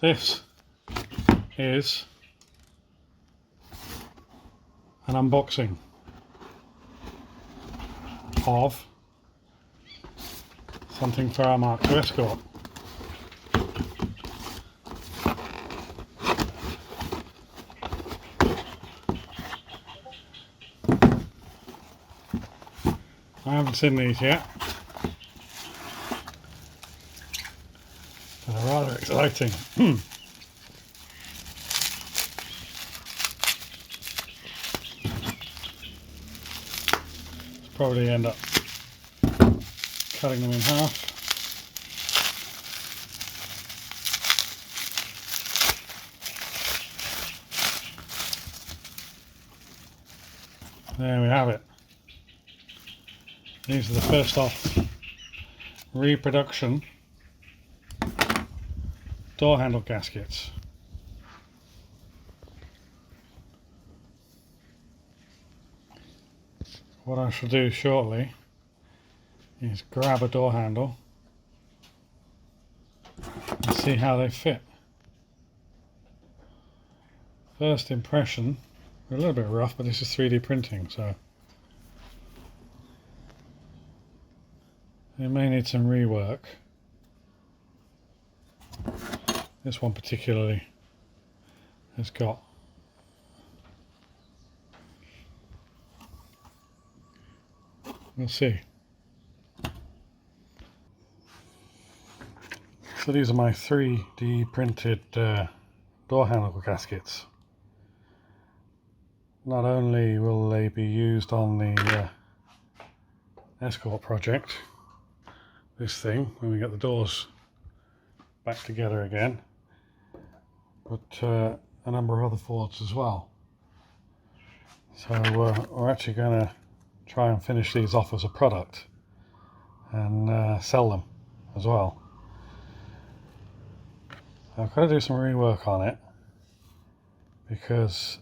This is an unboxing of something for our Mark II Escort. I haven't seen these yet, but they're rather exciting. Probably end up cutting them in half. There we have it. These are the first off reproduction door handle gaskets. What I shall do shortly is grab a door handle and see how they fit. First impression, they're a little bit rough, but this is 3D printing, so they may need some rework. This one particularly has got we'll see. So these are my 3D printed door handle gaskets. Not only will they be used on the Escort project, this thing, when we get the doors back together again, but a number of other Fords as well. So we're actually going to try and finish these off as a product and sell them as well. I've got to do some rework on it because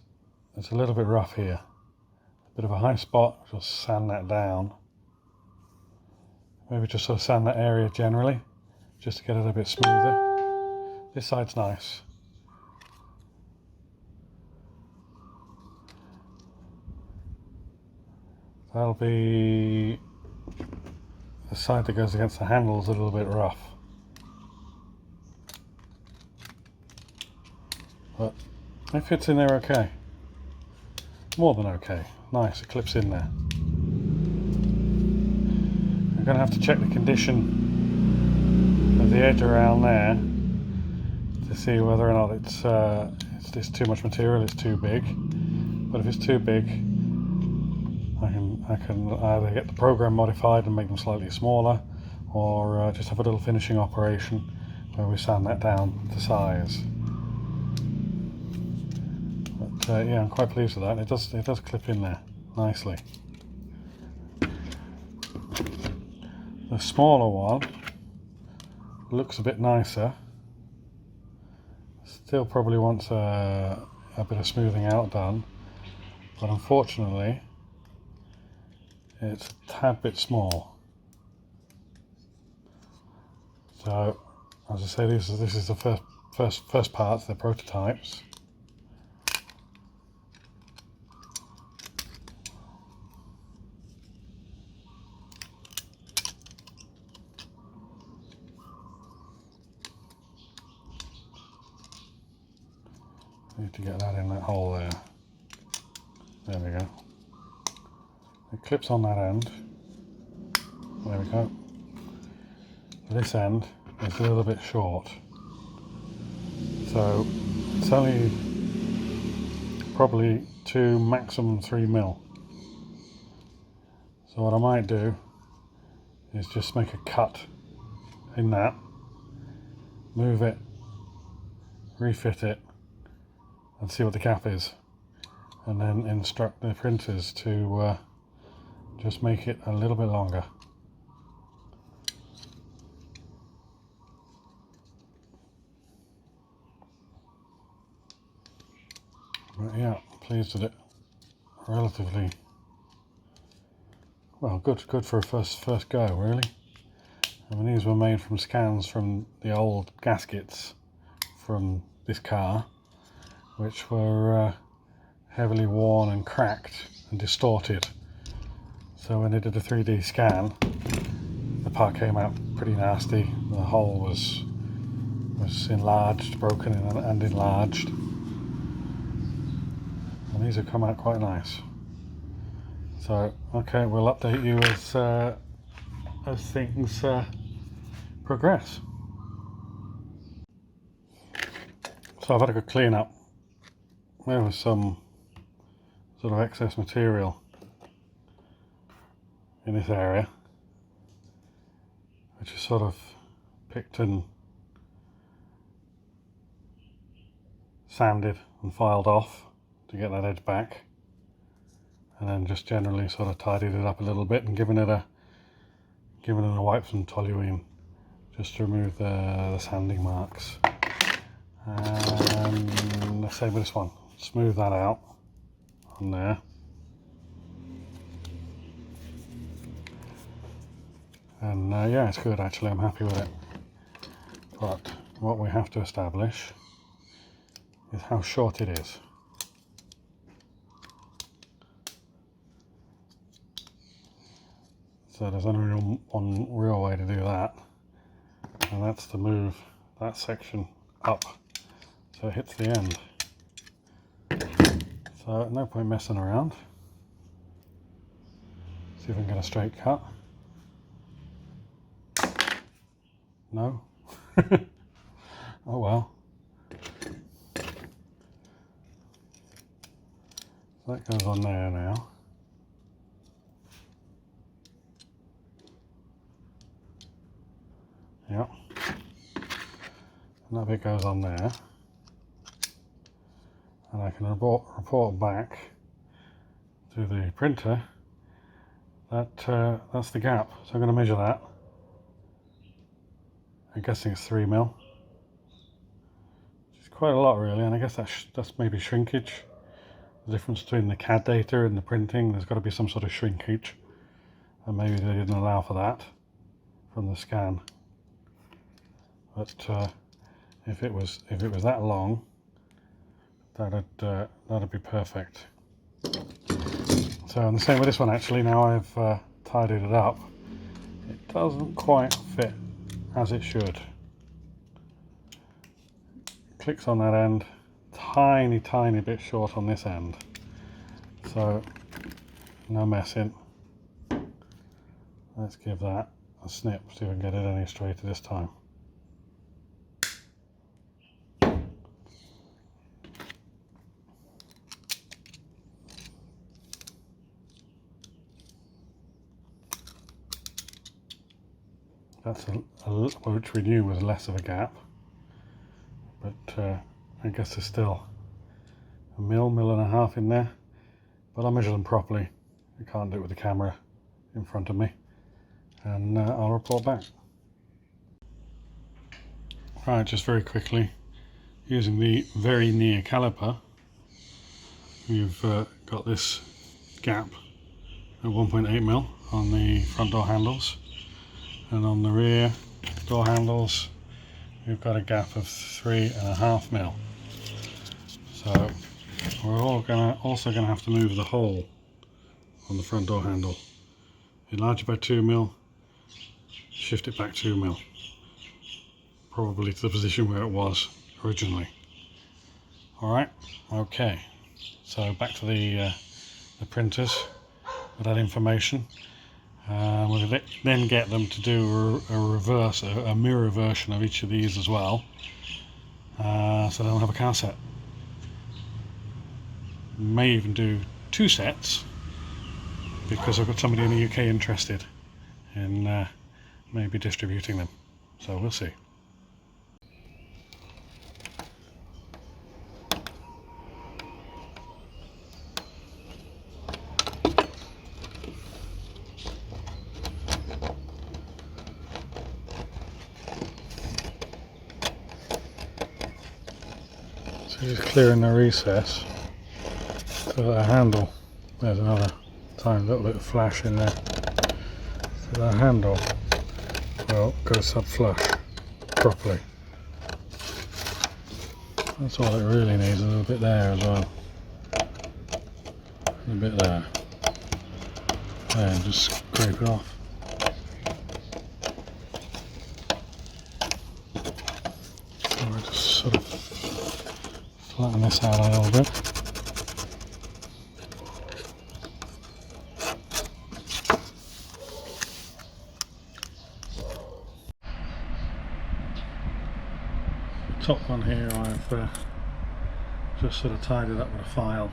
it's a little bit rough here. A bit of a high spot, just sand that down. Maybe just sort of sand that area generally, just to get it a bit smoother. This side's nice. That'll be the side that goes against the handles a little bit rough. But it fits in there okay. More than okay. Nice, it clips in there. I'm going to have to check the condition of the edge around there to see whether or not it's too much material, it's too big. But if it's too big, I can either get the program modified and make them slightly smaller, or just have a little finishing operation where we sand that down to size. But yeah, I'm quite pleased with that. It does clip in there nicely. The smaller one looks a bit nicer. Still probably wants a bit of smoothing out done, but unfortunately it's a tad bit small. So as I say, this is the first parts, they're prototypes. Need to get that in that hole there. There we go. It clips on that end. There we go. This end is a little bit short, so it's only probably 2, maximum 3 mil. So what I might do is just make a cut in that, move it, refit it, and see what the gap is, and then instruct the printers to just make it a little bit longer. But yeah, pleased with it. Relatively well, good for a first go, really. I mean, these were made from scans from the old gaskets from this car, which were heavily worn and cracked and distorted. So when they did a 3D scan, the part came out pretty nasty. The hole was enlarged, broken and enlarged. And these have come out quite nice. So, okay, we'll update you as things progress. So I've had a good clean up. There was some sort of excess material in this area, which is sort of picked and sanded and filed off to get that edge back, and then just generally sort of tidied it up a little bit and given it a wipe from toluene just to remove the sanding marks. And let's say with this one, smooth that out on there. And yeah, it's good actually, I'm happy with it. But what we have to establish is how short it is. So there's only one real way to do that, and that's to move that section up so it hits the end. So no point messing around. See if we can get a straight cut. No? Oh well. So that goes on there now. Yep. And that bit goes on there. And I can report back to the printer that that's the gap. So I'm going to measure that. I'm guessing it's 3mm. Which is quite a lot really, and I guess that's maybe shrinkage. The difference between the CAD data and the printing, there's got to be some sort of shrinkage. And maybe they didn't allow for that from the scan. But if it was that long, that'd be perfect. So, and the same with this one actually. Now I've tidied it up, it doesn't quite fit as it should. Clicks on that end, tiny bit short on this end. So no messing. Let's give that a snip, see if we can get it any straighter this time. That's which we knew was less of a gap, but I guess there's still a mil and a half in there, but I'll measure them properly. I can't do it with the camera in front of me, and I'll report back. Right, just very quickly, using the very near caliper, we've got this gap at 1.8mm on the front door handles. And on the rear door handles, we've got a gap of 3.5mm. So we're also gonna have to move the hole on the front door handle. Enlarge it by 2mm, shift it back 2mm, probably to the position where it was originally. All right, okay. So back to the printers with that information. We'll then get them to do a mirror version of each of these as well, so they'll have a car set. May even do 2 sets, because I've got somebody in the UK interested in maybe distributing them, so we'll see. Just clearing the recess for the handle. There's another tiny little bit of flash in there. So the handle will go sub flush properly. That's all it really needs, a little bit there as well. A bit there. There, just scrape it off. Or just sort of flatten this out a little bit. Top one here I've just sort of tidied up with a file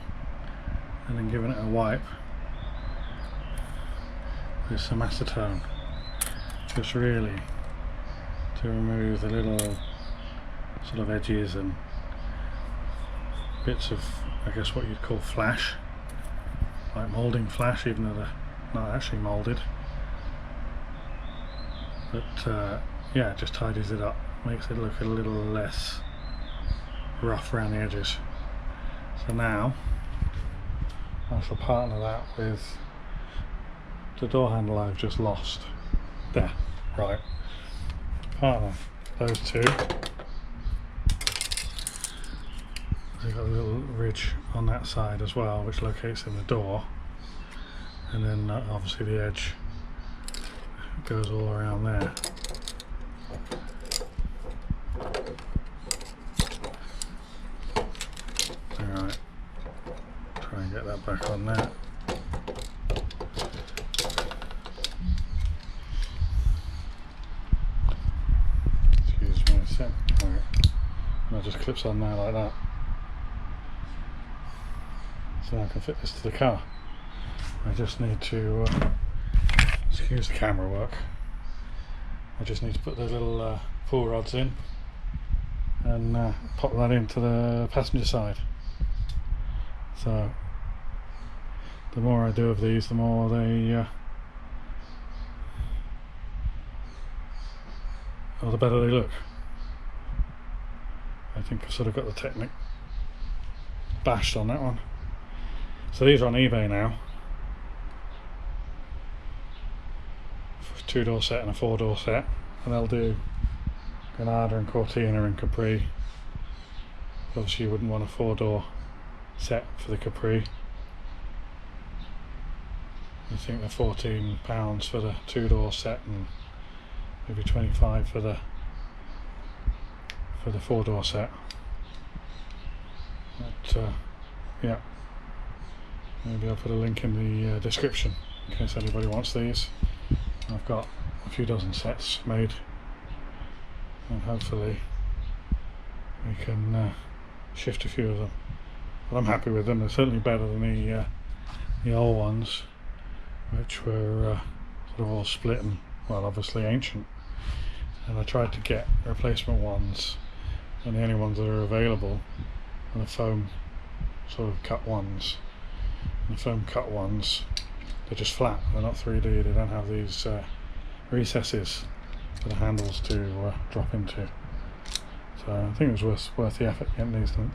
and then given it a wipe with some acetone, just really to remove the little sort of edges and bits of, I guess, what you'd call flash, like moulding flash, even though they're not actually moulded. But yeah, it just tidies it up, makes it look a little less rough around the edges. So now I shall partner that with the door handle I've just lost. There, right. Partner those two. You've got a little ridge on that side as well, which locates in the door, and then obviously the edge goes all around there. Alright, try and get that back on there. Excuse me a sec. Alright, and that just clips on there like that. So I can fit this to the car. I just need to, excuse the camera work, I just need to put the little pull rods in and pop that into the passenger side. So the more I do of these, the more they, or the better they look. I think I've sort of got the technique bashed on that one. So these are on eBay now. For a 2-door set and a 4-door set, and they'll do Granada and Cortina and Capri. Obviously you wouldn't want a 4-door set for the Capri. I think they're £14 for the 2-door set and maybe 25 for the 4-door set. But yeah, maybe I'll put a link in the description in case anybody wants these. I've got a few dozen sets made, and hopefully we can shift a few of them. But I'm happy with them. They're certainly better than the old ones, which were sort of all split and, well, obviously ancient. And I tried to get replacement ones, and the only ones that are available are the foam sort of cut ones. And the foam cut ones, they're just flat, they're not 3D, they don't have these recesses for the handles to drop into. So I think it was worth the effort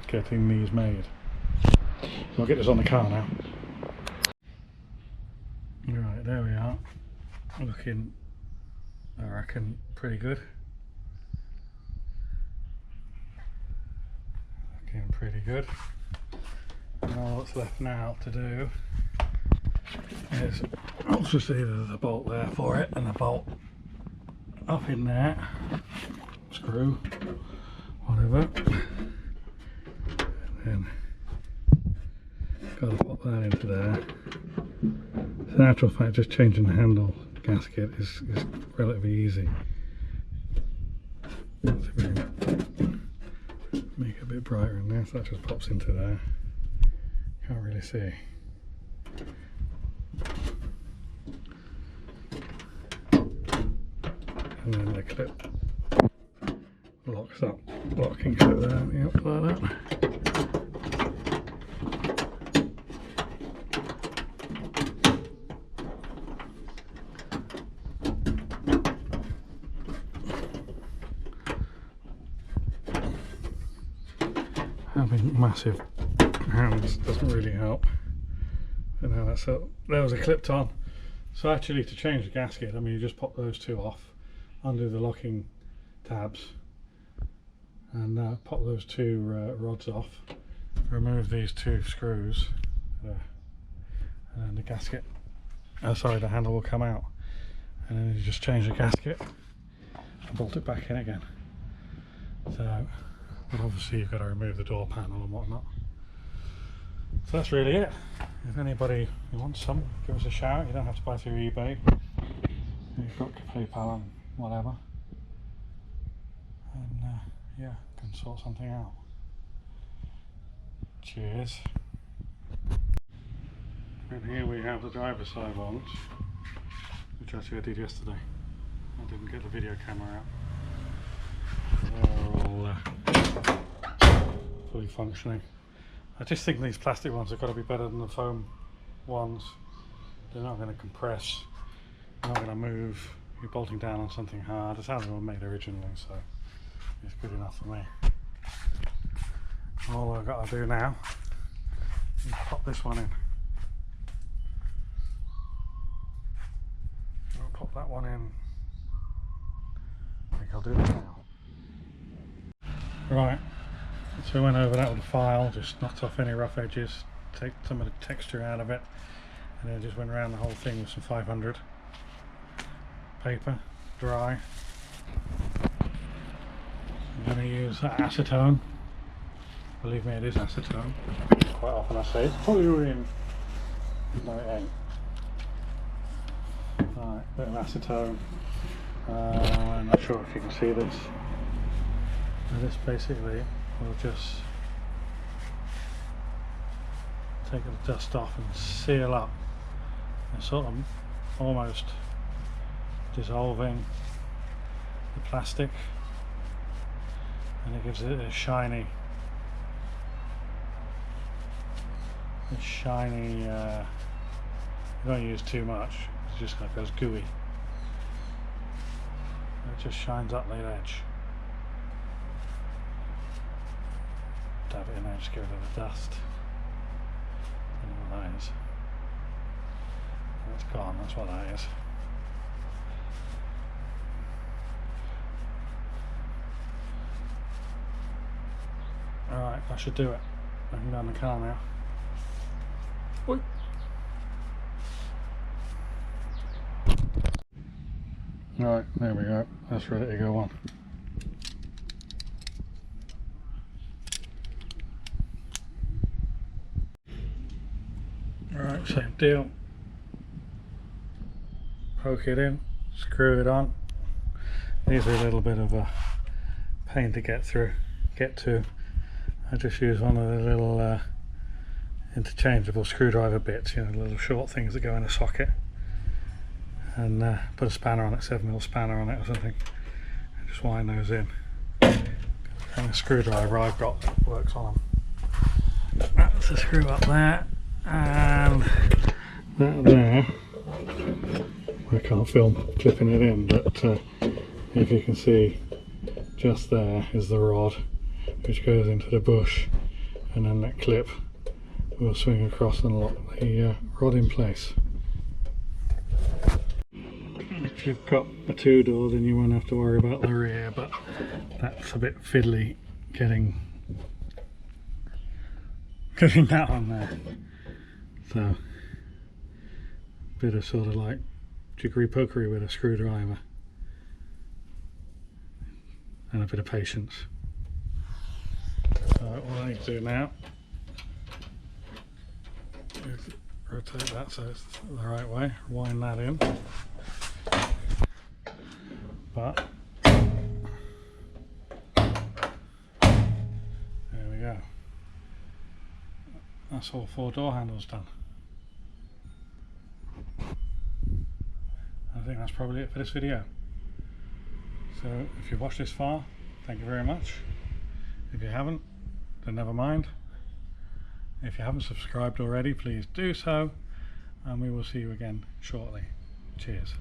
getting these made. So I'll get this on the car now. Right, there we are. Looking, I reckon, pretty good. Looking pretty good. And all that's left now to do is I'll just see there's a bolt there for it and a bolt up in there, screw, whatever, and then got to pop that into there. So in actual fact, just changing the handle gasket is relatively easy. So we can make it a bit brighter in there, so that just pops into there. Can't really see. And then the clip locks up, locking clip there, yep, like that. Having massive hands doesn't really help. But now that's up. There was a clipped on. So actually, to change the gasket, I mean, you just pop those two off, undo the locking tabs, and pop those two rods off, remove these two screws, and then the gasket, sorry, the handle will come out, and then you just change the gasket and bolt it back in again. So, but obviously you've got to remove the door panel and whatnot. So that's really it. If anybody wants some, give us a shout. You don't have to buy through eBay. You've got PayPal and whatever, and yeah, can sort something out. Cheers. And here we have the driver's side ones, which actually I did yesterday. I didn't get the video camera out. They're all fully functioning. I just think these plastic ones have got to be better than the foam ones. They're not going to compress, they're not going to move. You're bolting down on something hard. It's how they were made originally, so it's good enough for me. All I've got to do now is pop this one in. I'll pop that one in. I think I'll do that now. Right, so we went over that with a file, just knocked off any rough edges, take some of the texture out of it, and then just went around the whole thing with some 500 paper, dry. I'm going to use that acetone. Believe me, it is acetone. Quite often I say it's polyrene. No, it ain't. Right, bit of acetone. I'm not sure if you can see this. And this basically will just take the dust off and seal up, and sort of almost dissolving the plastic, and it gives it a shiny you don't use too much, it just kind of goes gooey. It just shines up the edge. Dab it in there, just get rid of the dust. I don't know what that is. That's gone, that's what that is. Alright, I should do it. I can go in the car now. Oi. Right, there we go. That's ready to go on. Alright, same deal. Poke it in, screw it on. These are a little bit of a pain to get to. I just use one of the little interchangeable screwdriver bits, you know, little short things that go in a socket, and put a spanner on it, 7mm spanner on it or something, and just wind those in. And the screwdriver I've got that works on them. That's a screw up there, and that there, I can't film clipping it in, but if you can see, just there is the rod which goes into the bush, and then that clip will swing across and lock the rod in place. If you've got a two-door, then you won't have to worry about the rear, but that's a bit fiddly getting that on there. So a bit of sort of like jiggery pokery with a screwdriver and a bit of patience. So what I need to do now is rotate that so it's the right way, wind that in, but there we go. That's all 4 door handles done. I think that's probably it for this video. So if you've watched this far, thank you very much. If you haven't, then never mind. If you haven't subscribed already, please do so, and we will see you again shortly. Cheers.